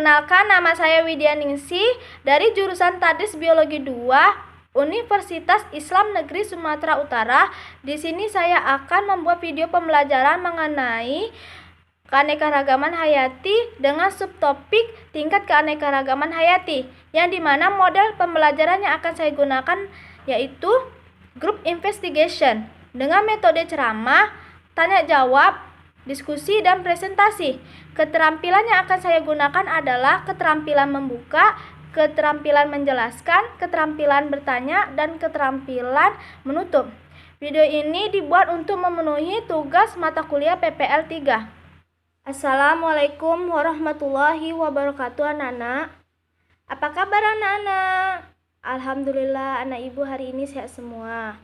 Perkenalkan, nama saya Widya Ningsih dari jurusan Tadris Biologi 2 Universitas Islam Negeri Sumatera Utara. Di sini saya akan membuat video pembelajaran mengenai keanekaragaman hayati dengan subtopik tingkat keanekaragaman hayati, yang dimana model pembelajaran yang akan saya gunakan yaitu group investigation dengan metode ceramah, tanya jawab, diskusi, dan presentasi. Keterampilan yang akan saya gunakan adalah keterampilan membuka, keterampilan menjelaskan, keterampilan bertanya, dan keterampilan menutup. Video ini dibuat untuk memenuhi tugas mata kuliah PPL 3. Assalamualaikum warahmatullahi wabarakatuh anak-anak. Apa kabar anak-anak? Alhamdulillah anak ibu hari ini sehat semua.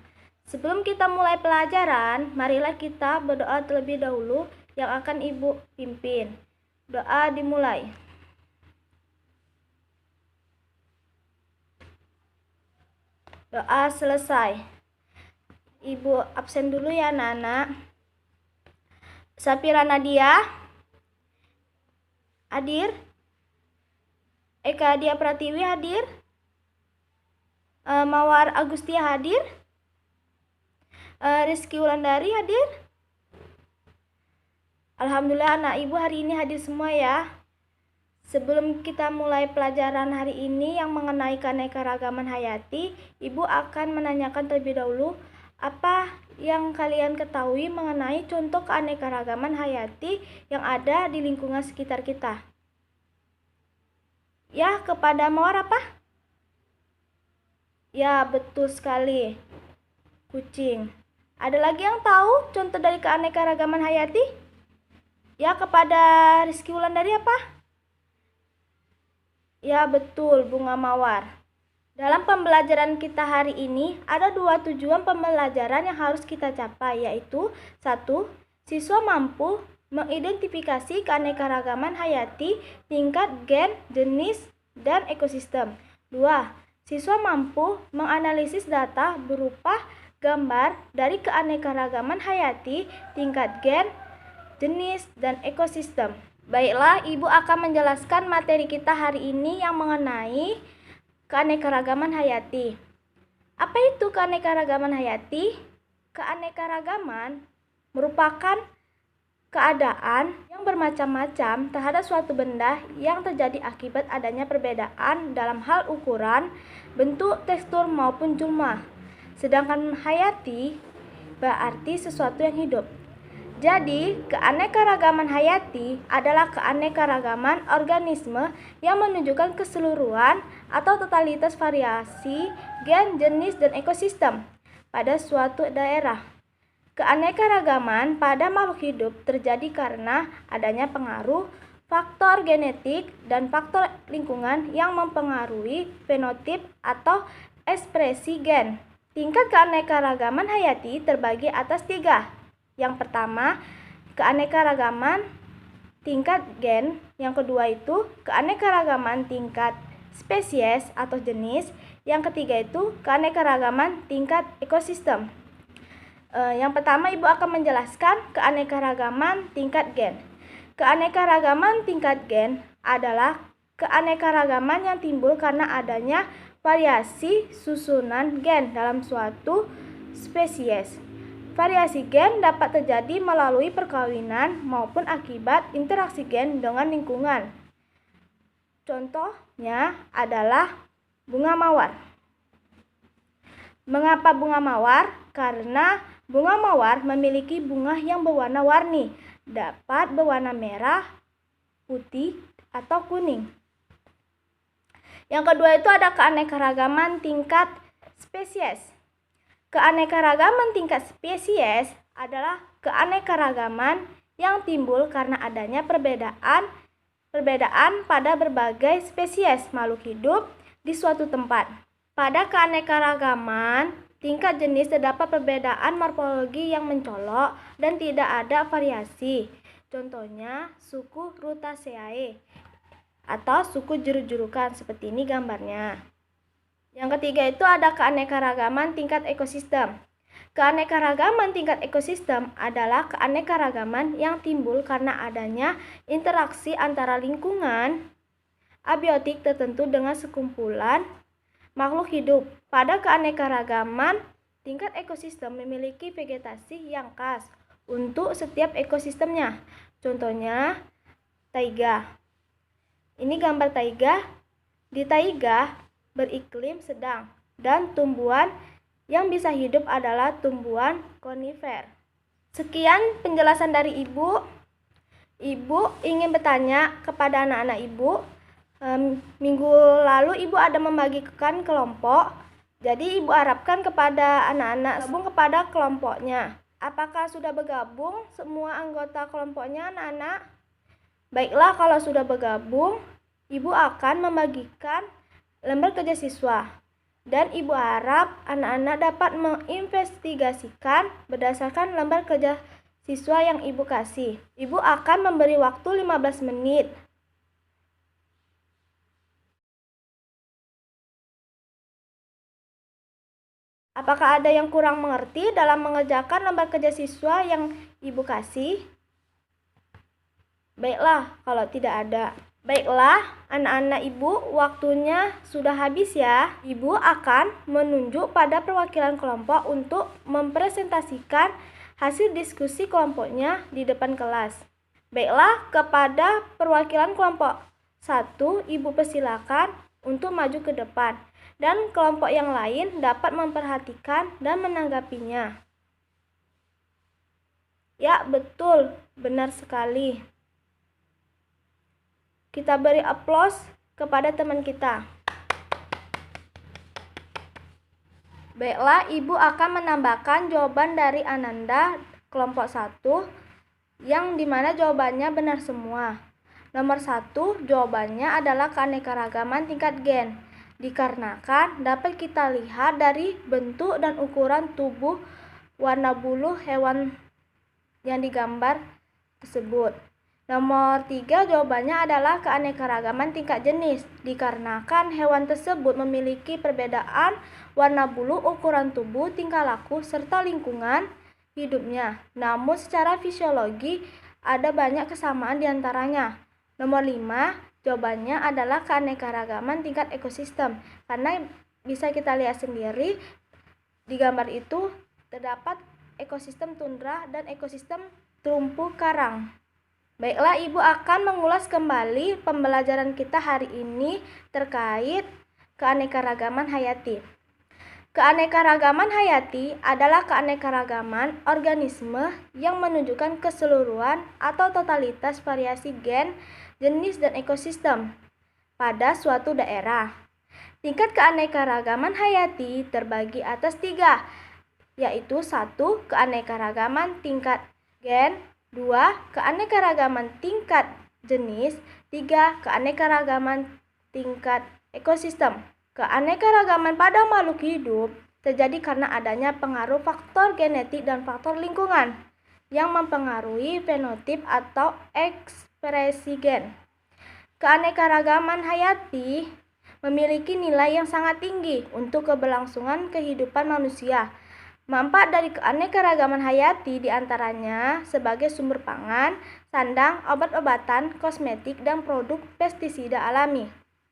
Sebelum kita mulai pelajaran, marilah kita berdoa terlebih dahulu yang akan ibu pimpin. Doa dimulai. Doa selesai. Ibu absen dulu ya anak-anak. Sapira Nadia hadir. Eka Dia Pratiwi hadir. Mawar Agustia hadir. Rizky Wulandari hadir. Alhamdulillah anak ibu hari ini hadir semua ya. Sebelum kita mulai pelajaran hari ini yang mengenai keanekaragaman hayati, ibu akan menanyakan terlebih dahulu apa yang kalian ketahui mengenai contoh keanekaragaman hayati yang ada di lingkungan sekitar kita. Ya, kepada Mawar apa? Ya, betul sekali. Kucing. Ada lagi yang tahu contoh dari keanekaragaman hayati? Ya, kepada Rizky Wulandari apa? Ya, betul, bunga mawar. Dalam pembelajaran kita hari ini, ada 2 tujuan pembelajaran yang harus kita capai, yaitu 1. Siswa mampu mengidentifikasi keanekaragaman hayati tingkat gen, jenis, dan ekosistem. 2. Siswa mampu menganalisis data berupa gambar dari keanekaragaman hayati tingkat gen, jenis, dan ekosistem. Baiklah, ibu akan menjelaskan materi kita hari ini yang mengenai keanekaragaman hayati. Apa itu keanekaragaman hayati? Keanekaragaman merupakan keadaan yang bermacam-macam terhadap suatu benda yang terjadi akibat adanya perbedaan dalam hal ukuran, bentuk, tekstur, maupun jumlah. Sedangkan hayati berarti sesuatu yang hidup. Jadi, keanekaragaman hayati adalah keanekaragaman organisme yang menunjukkan keseluruhan atau totalitas variasi gen, jenis, dan ekosistem pada suatu daerah. Keanekaragaman pada makhluk hidup terjadi karena adanya pengaruh faktor genetik dan faktor lingkungan yang mempengaruhi fenotip atau ekspresi gen. Tingkat keanekaragaman hayati terbagi atas 3. Yang pertama, keanekaragaman tingkat gen. Yang kedua itu keanekaragaman tingkat spesies atau jenis. Yang ketiga itu keanekaragaman tingkat ekosistem. Yang pertama, ibu akan menjelaskan keanekaragaman tingkat gen. Keanekaragaman tingkat gen adalah keanekaragaman yang timbul karena adanya variasi susunan gen dalam suatu spesies. Variasi gen dapat terjadi melalui perkawinan maupun akibat interaksi gen dengan lingkungan. Contohnya adalah bunga mawar. Mengapa bunga mawar? Karena bunga mawar memiliki bunga yang berwarna-warni, dapat berwarna merah, putih, atau kuning. Yang kedua itu ada keanekaragaman tingkat spesies. Keanekaragaman tingkat spesies adalah keanekaragaman yang timbul karena adanya perbedaan pada berbagai spesies makhluk hidup di suatu tempat. Pada keanekaragaman tingkat jenis terdapat perbedaan morfologi yang mencolok dan tidak ada variasi. Contohnya suku Rutaceae atau suku jeruk-jerukan, seperti ini gambarnya. Yang ketiga itu ada keanekaragaman tingkat ekosistem. Keanekaragaman tingkat ekosistem adalah keanekaragaman yang timbul karena adanya interaksi antara lingkungan abiotik tertentu dengan sekumpulan makhluk hidup. Pada keanekaragaman, tingkat ekosistem memiliki vegetasi yang khas untuk setiap ekosistemnya. Contohnya, taiga. Ini gambar taiga. Di taiga beriklim sedang dan tumbuhan yang bisa hidup adalah tumbuhan konifer. Sekian penjelasan dari Ibu. Ibu ingin bertanya kepada anak-anak Ibu. Minggu lalu Ibu ada membagikan kelompok. Jadi Ibu harapkan kepada anak-anak gabung kepada kelompoknya. Apakah sudah bergabung semua anggota kelompoknya anak-anak? Baiklah, kalau sudah bergabung, Ibu akan membagikan lembar kerja siswa. Dan Ibu harap anak-anak dapat menginvestigasikan berdasarkan lembar kerja siswa yang Ibu kasih. Ibu akan memberi waktu 15 menit. Apakah ada yang kurang mengerti dalam mengerjakan lembar kerja siswa yang Ibu kasih? Baiklah, kalau tidak ada. Baiklah, anak-anak Ibu, waktunya sudah habis ya. Ibu akan menunjuk pada perwakilan kelompok untuk mempresentasikan hasil diskusi kelompoknya di depan kelas. Baiklah, kepada perwakilan kelompok 1, Ibu persilakan untuk maju ke depan. Dan kelompok yang lain dapat memperhatikan dan menanggapinya. Ya, betul. Benar sekali. Kita beri aplaus kepada teman kita. Baiklah, Ibu akan menambahkan jawaban dari Ananda kelompok 1 yang dimana jawabannya benar semua. Nomor 1, jawabannya adalah keanekaragaman tingkat gen. Dikarenakan dapat kita lihat dari bentuk dan ukuran tubuh, warna bulu hewan yang digambar tersebut. Nomor 3, jawabannya adalah keanekaragaman tingkat jenis. Dikarenakan hewan tersebut memiliki perbedaan warna bulu, ukuran tubuh, tingkah laku, serta lingkungan hidupnya. Namun secara fisiologi ada banyak kesamaan diantaranya. Nomor 5, jawabannya adalah keanekaragaman tingkat ekosistem. Karena bisa kita lihat sendiri di gambar itu terdapat ekosistem tundra dan ekosistem terumpu karang. Baiklah, Ibu akan mengulas kembali pembelajaran kita hari ini terkait keanekaragaman hayati. Keanekaragaman hayati adalah keanekaragaman organisme yang menunjukkan keseluruhan atau totalitas variasi gen, jenis, dan ekosistem pada suatu daerah. Tingkat keanekaragaman hayati terbagi atas 3, yaitu 1. Keanekaragaman tingkat gen, 2. Keanekaragaman tingkat jenis, 3. Keanekaragaman tingkat ekosistem. Keanekaragaman pada makhluk hidup terjadi karena adanya pengaruh faktor genetik dan faktor lingkungan yang mempengaruhi fenotip atau ekspresi gen. Keanekaragaman hayati memiliki nilai yang sangat tinggi untuk keberlangsungan kehidupan manusia. Manfaat dari keanekaragaman hayati diantaranya sebagai sumber pangan, sandang, obat-obatan, kosmetik, dan produk pestisida alami.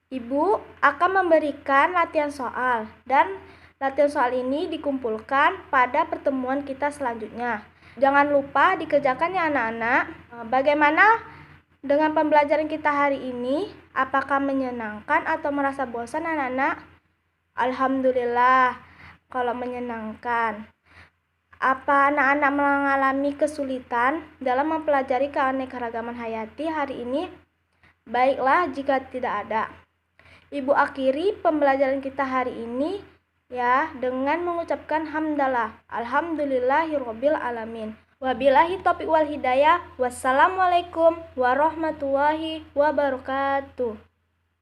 Ibu akan memberikan latihan soal, dan latihan soal ini dikumpulkan pada pertemuan kita selanjutnya. Jangan lupa dikerjakan ya anak-anak. Bagaimana dengan pembelajaran kita hari ini? Apakah menyenangkan atau merasa bosan anak-anak? Alhamdulillah. Kalau menyenangkan. Apa anak-anak mengalami kesulitan dalam mempelajari keanekaragaman hayati hari ini? Baiklah, jika tidak ada. Ibu akhiri pembelajaran kita hari ini ya dengan mengucapkan hamdalah. Alhamdulillahirabbil alamin. Wabillahi taufiq wal hidayah. Wassalamualaikum warahmatullahi wabarakatuh.